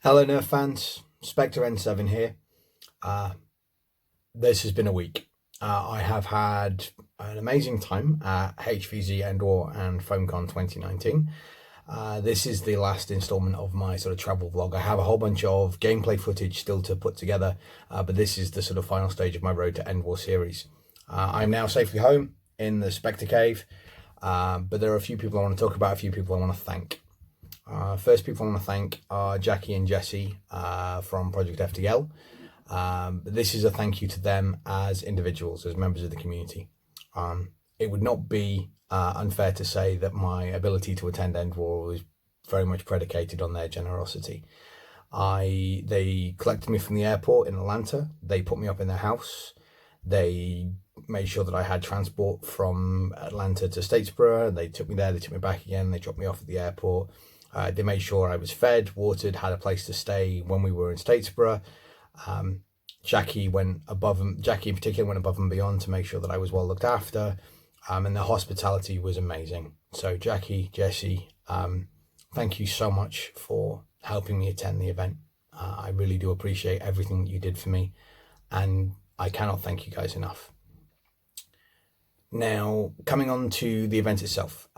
Hello Nerf fans, Spectre N7 here. This has been a week. I have had an amazing time at HVZ Endwar and FoamCon 2019. This is the last installment of my sort of travel vlog. I have a whole bunch of gameplay footage still to put together, but this is the sort of final stage of my Road to Endwar series. I'm now safely home in the Spectre Cave, but there are a few people I want to talk about, a few people I want to thank. First people I want to thank are Jackie and Jesse from ProjectFDL. This is a thank you to them as individuals, as members of the community. It would not be unfair to say that my ability to attend Endwar was very much predicated on their generosity. They collected me from the airport in Atlanta. They put me up in their house. They made sure that I had transport from Atlanta to Statesboro. They took me there, they took me back again, they dropped me off at the airport. They made sure I was fed, watered, had a place to stay when we were in Statesboro. Jackie in particular went above and beyond to make sure that I was well looked after, and the hospitality was amazing. So Jackie, Jesse, thank you so much for helping me attend the event. I really do appreciate everything that you did for me, and I cannot thank you guys enough. Now, coming on to the event itself.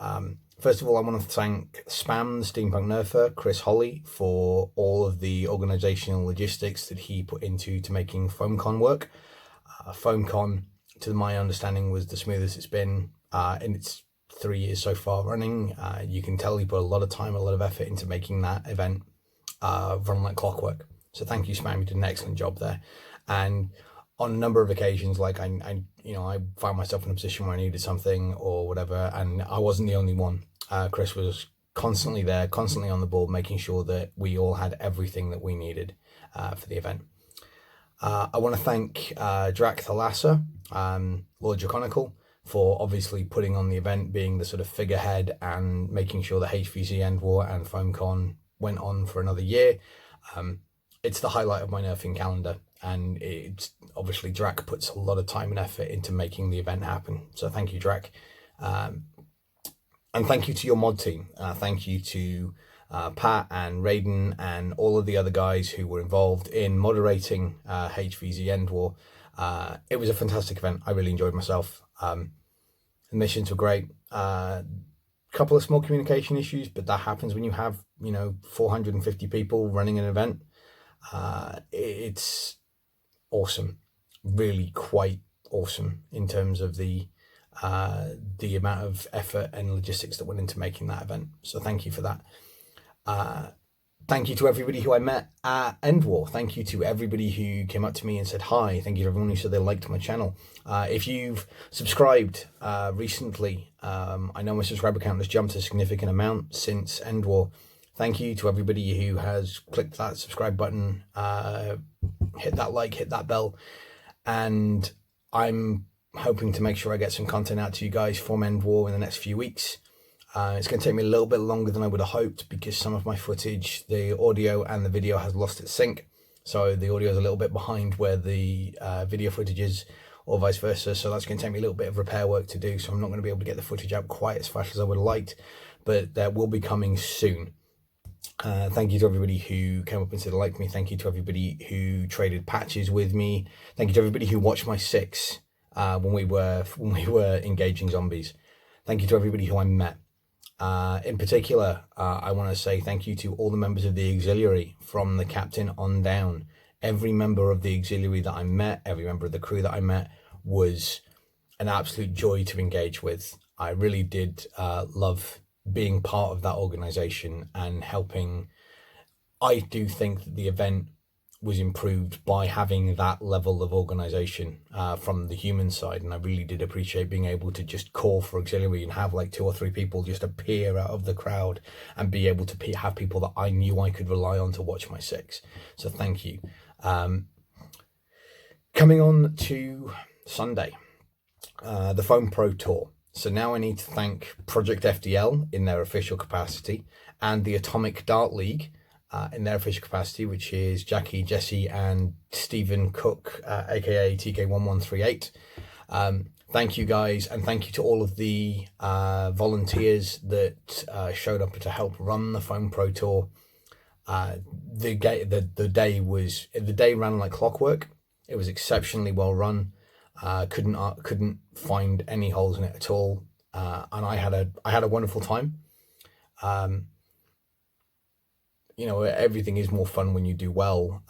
First of all, I want to thank Spam, the Steampunk Nerfer, Chris Holly, for all of the organizational logistics that he put into making FoamCon work. FoamCon, to my understanding, was the smoothest it's been in its 3 years so far running. You can tell he put a lot of time, a lot of effort into making that event run like clockwork. So thank you, Spam. You did an excellent job there. And on a number of occasions, like I found myself in a position where I needed something or whatever, and I wasn't the only one. Chris was constantly there, constantly on the board, making sure that we all had everything that we needed for the event. I want to thank Draconical, Lord Draconical, for obviously putting on the event, being the sort of figurehead and making sure that HVZ Endwar and FoamCon went on for another year. It's the highlight of my nerfing calendar, and it's obviously Drac puts a lot of time and effort into making the event happen. So thank you, Drac. And thank you to your mod team. Thank you to Pat and Raiden and all of the other guys who were involved in moderating HVZ Endwar. It was a fantastic event. I really enjoyed myself. The missions were great. Couple of small communication issues, but that happens when you have 450 people running an event. It's awesome, really quite awesome in terms of the amount of effort and logistics that went into making that event. So thank you for that. Thank you to everybody who I met at Endwar. Thank you to everybody who came up to me and said hi. Thank you to everyone who said they liked my channel. If you've subscribed recently, I know my subscriber count has jumped a significant amount since Endwar. Thank you to everybody who has clicked that subscribe button, hit that like, hit that bell, and I'm hoping to make sure I get some content out to you guys from Endwar in the next few weeks. It's going to take me a little bit longer than I would have hoped because some of my footage, the audio and the video, has lost its sync. So the audio is a little bit behind where the video footage is, or vice versa. So that's going to take me a little bit of repair work to do. So I'm not going to be able to get the footage out quite as fast as I would have liked, but that will be coming soon. Thank you to everybody who came up and said like me. Thank you to everybody who traded patches with me. Thank you to everybody who watched my 6 when we were engaging zombies. Thank you to everybody who I met. In particular, I want to say thank you to all the members of the auxiliary from the captain on down. Every member of the auxiliary that I met, every member of the crew that I met was an absolute joy to engage with. I really did love being part of that organization and helping. I do think that the event was improved by having that level of organization from the human side, and I really did appreciate being able to just call for auxiliary and have like 2 or 3 people just appear out of the crowd and be able to have people that I knew I could rely on to watch my 6. So thank you. Coming on to Sunday, the Foam Pro Tour. So now I need to thank ProjectFDL in their official capacity and the Atomic Dart League in their official capacity, which is Jackie, Jesse, and Stephen Cook, aka Tk1138. Thank you guys, and thank you to all of the volunteers that showed up to help run the Foam Pro Tour. the day ran like clockwork. It was exceptionally well run. Couldn't find any holes in it at all, and I had a wonderful time. You know, everything is more fun when you do well.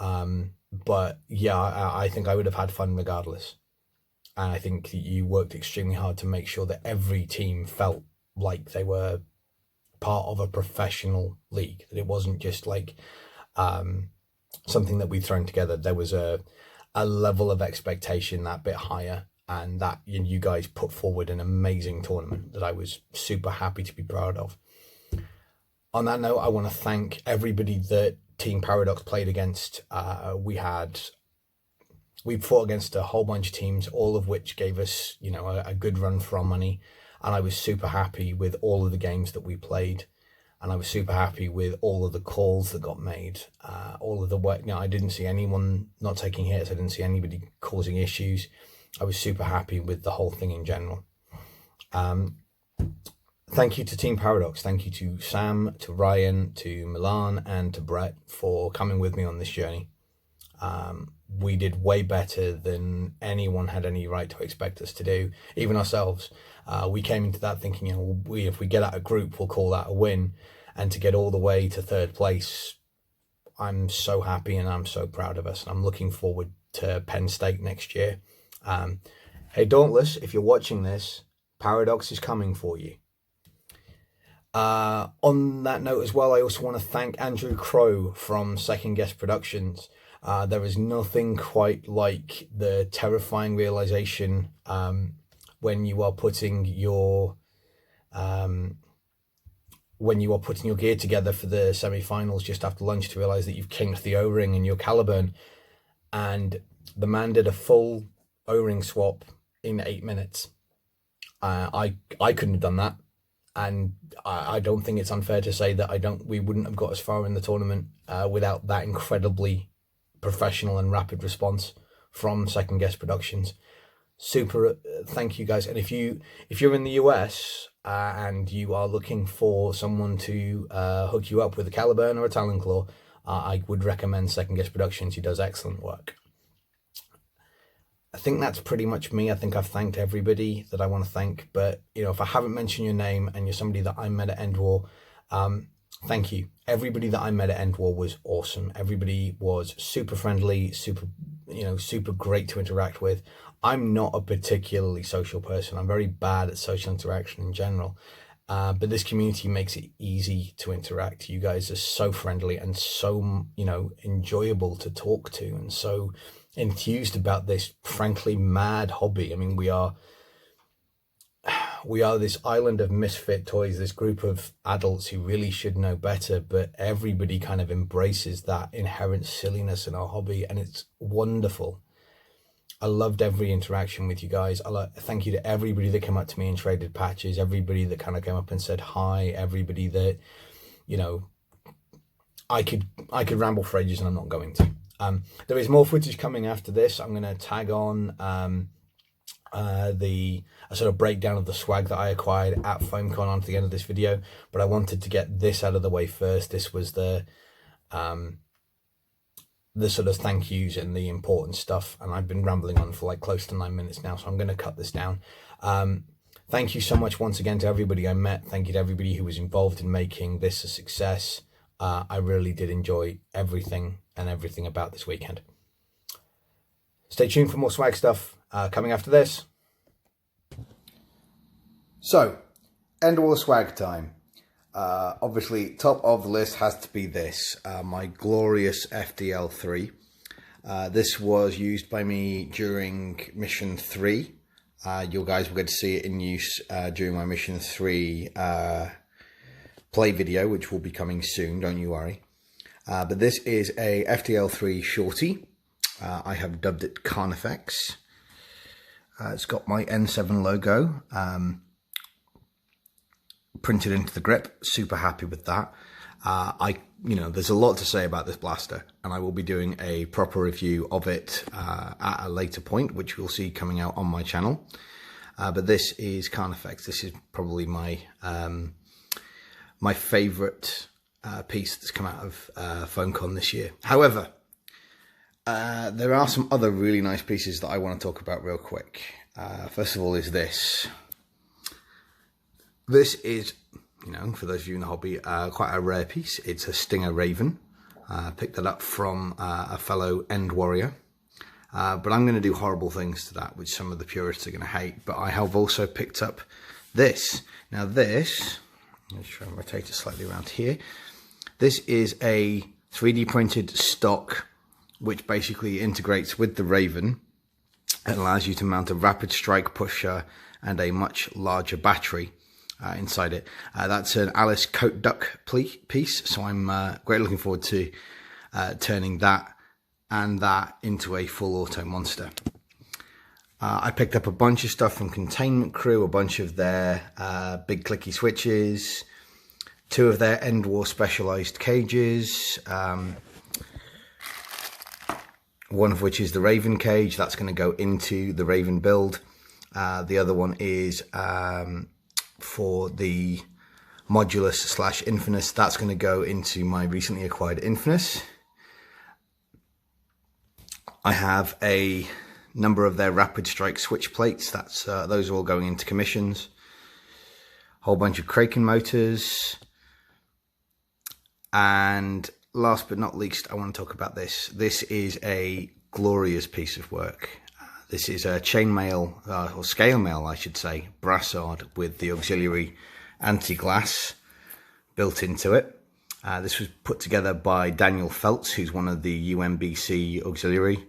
But yeah, I think I would have had fun regardless. And I think that you worked extremely hard to make sure that every team felt like they were part of a professional league, that it wasn't just like something that we'd thrown together. There was a level of expectation that bit higher, and that you guys put forward an amazing tournament that I was super happy to be proud of. On that note, I want to thank everybody that Team Paradox played against. We fought against a whole bunch of teams, all of which gave us, you know, a good run for our money. And I was super happy with all of the games that we played. And I was super happy with all of the calls that got made. All of the work. You know, I didn't see anyone not taking hits. I didn't see anybody causing issues. I was super happy with the whole thing in general. Thank you to Team Paradox. Thank you to Sam, to Ryan, to Milan, and to Brett for coming with me on this journey. We did way better than anyone had any right to expect us to do, even ourselves. We came into that thinking, you know, if we get out a group, we'll call that a win. And to get all the way to third place, I'm so happy and I'm so proud of us. And I'm looking forward to Penn State next year. Hey, Dauntless, if you're watching this, Paradox is coming for you. On that note as well, I also want to thank Andrew Crow from Second Guess Productions. There is nothing quite like the terrifying realization when you are putting your gear together for the semi-finals just after lunch to realize that you've kinked the O-ring in your Caliburn, and the man did a full O-ring swap in 8 minutes. I couldn't have done that. And I don't think it's unfair to say that we wouldn't have got as far in the tournament without that incredibly professional and rapid response from Second Guess Productions. Super thank you guys. And if you're in the US and you are looking for someone to hook you up with a Caliburn or a Talon Claw, I would recommend Second Guess Productions. He does excellent work. I think that's pretty much me. I think I've thanked everybody that I want to thank. But, you know, if I haven't mentioned your name and you're somebody that I met at Endwar, thank you. Everybody that I met at Endwar was awesome. Everybody was super friendly, super great to interact with. I'm not a particularly social person. I'm very bad at social interaction in general. But this community makes it easy to interact. You guys are so friendly and so, you know, enjoyable to talk to, and so enthused about this frankly mad hobby. I mean, we are this island of misfit toys, this group of adults who really should know better, but everybody kind of embraces that inherent silliness in our hobby, and it's wonderful. I loved every interaction with you guys. Thank you to everybody that came up to me and traded patches, everybody that kind of came up and said hi, everybody that, you know, I could ramble for ages and I'm not going to. There is more footage coming after this. I'm going to tag on a sort of breakdown of the swag that I acquired at FoamCon onto the end of this video, but I wanted to get this out of the way first. This was the sort of thank yous and the important stuff, and I've been rambling on for like close to 9 minutes now, so I'm going to cut this down. Thank you so much once again to everybody I met. Thank you to everybody who was involved in making this a success. I really did enjoy everything about this weekend. Stay tuned for more swag stuff coming after this. So, Endwar swag time. Obviously, top of the list has to be this, my glorious FDL3. This was used by me during Mission 3. You guys will get to see it in use during my Mission 3 play video, which will be coming soon, don't you worry. But this is a FDL3 shorty. I have dubbed it Carnifex. It's got my N7 logo printed into the grip. Super happy with that. There's a lot to say about this blaster, and I will be doing a proper review of it at a later point, which you'll see coming out on my channel. But this is Carnifex. This is probably my my favorite piece that's come out of PhoneCon this year. However, there are some other really nice pieces that I want to talk about real quick. First of all is this. This is, you know, for those of you in the hobby, quite a rare piece. It's a Stinger Raven. Picked that up from a fellow End Warrior. But I'm going to do horrible things to that, which some of the purists are going to hate. But I have also picked up this. Now this, let's try and rotate it slightly around here. This is a 3D printed stock, which basically integrates with the Raven. It allows you to mount a rapid strike pusher and a much larger battery inside it. That's an Alice Coatduck piece, so I'm greatly looking forward to turning that and that into a full auto monster. I picked up a bunch of stuff from Containment Crew, a bunch of their big clicky switches, 2 of their Endwar specialized cages, one of which is the Raven cage. That's going to go into the Raven build. The other one is for the Modulus / Infinus. That's going to go into my recently acquired Infinus. I have a number of their Rapid Strike switch plates. That's those are all going into commissions. A whole bunch of Kraken motors. And last but not least, I want to talk about this. This is a glorious piece of work. This is a chainmail, or scale mail, I should say, brassard with the auxiliary anti-glass built into it. This was put together by Daniel Feltz, who's one of the UMBC auxiliary.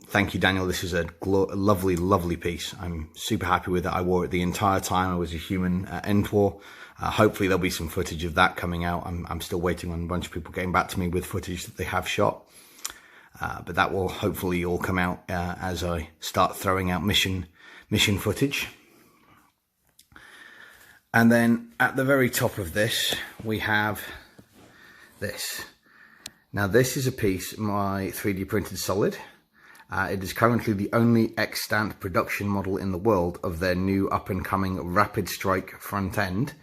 Thank you, Daniel. This is a lovely, lovely piece. I'm super happy with it. I wore it the entire time I was a human at Endwar. Hopefully there'll be some footage of that coming out. I'm still waiting on a bunch of people getting back to me with footage that they have shot. But that will hopefully all come out as I start throwing out mission footage. And then at the very top of this, we have this. Now this is a piece, my 3D printed solid. It is currently the only extant production model in the world of their new up and coming Rapid Strike front end.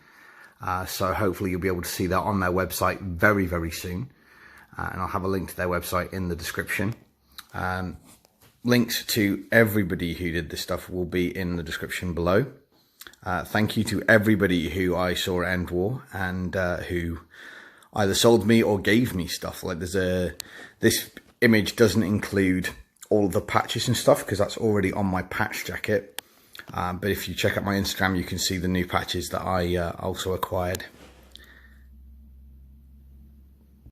So hopefully you'll be able to see that on their website very, very soon. And I'll have a link to their website in the description. Links to everybody who did this stuff will be in the description below. Thank you to everybody who I saw at Endwar and who either sold me or gave me stuff. Like this image doesn't include all of the patches and stuff because that's already on my patch jacket. But if you check out my Instagram, you can see the new patches that I also acquired.